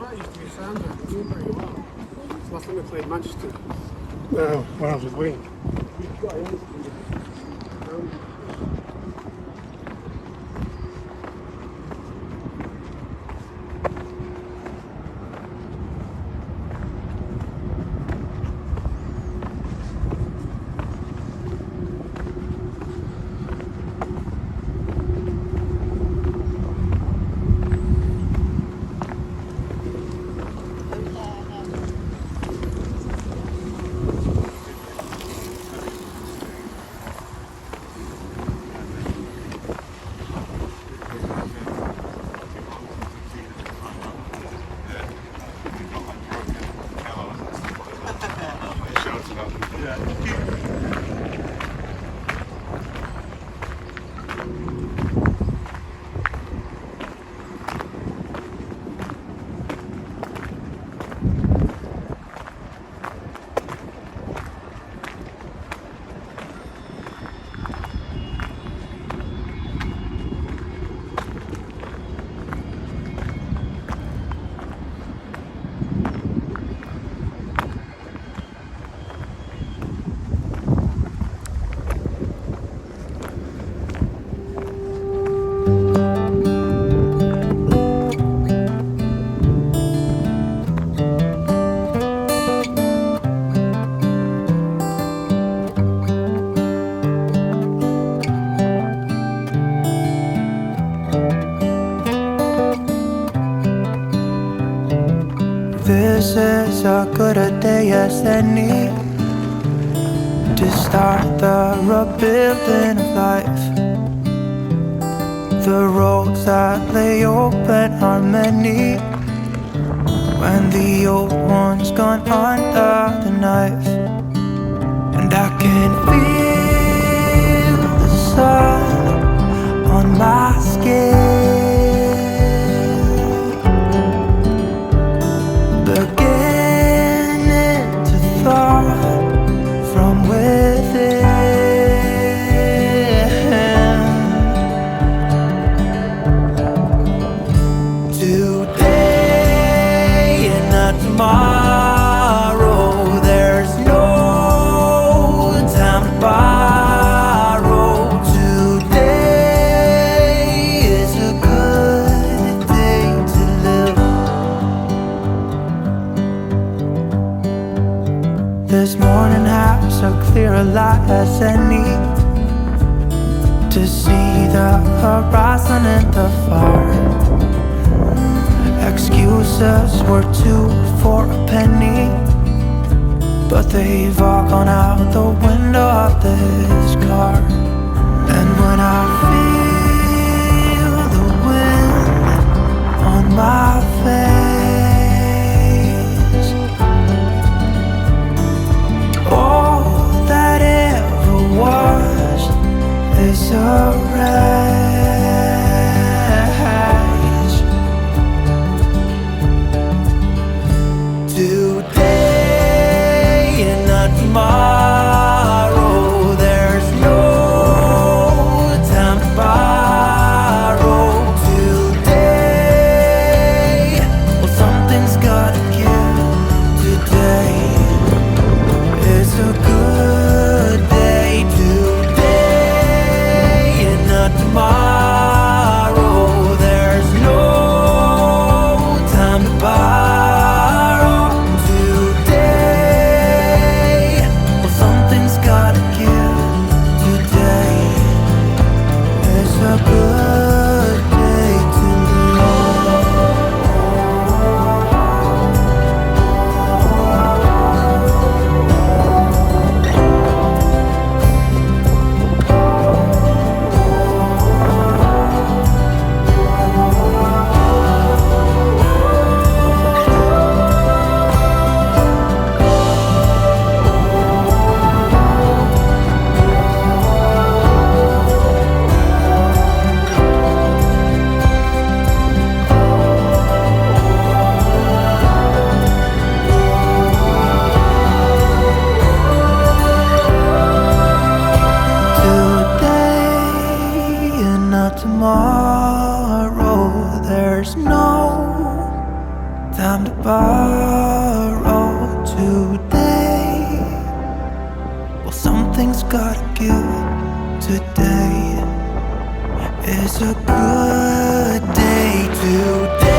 That used to be a sound man, doing very well. Last time I played Manchester. When I was with Wayne. This is as good a day as any to start the rebuilding of life. The roads that lay open are many when the old one's gone under the knife. And I can feel the sun on my skin, beginning to thaw from within. Today and not tomorrow, there's no time to borrow. Today is a good day to live. This morning has so clear a light as any to see the horizon in the far. Excuses were 2 for a penny, but they've all gone out the window of this car. And when I feel the wind on my face, all that ever was is a wreck. Today and not tomorrow, there's no time to borrow. Today, well, time to borrow today. Well, something's gotta give today. It's a good day today.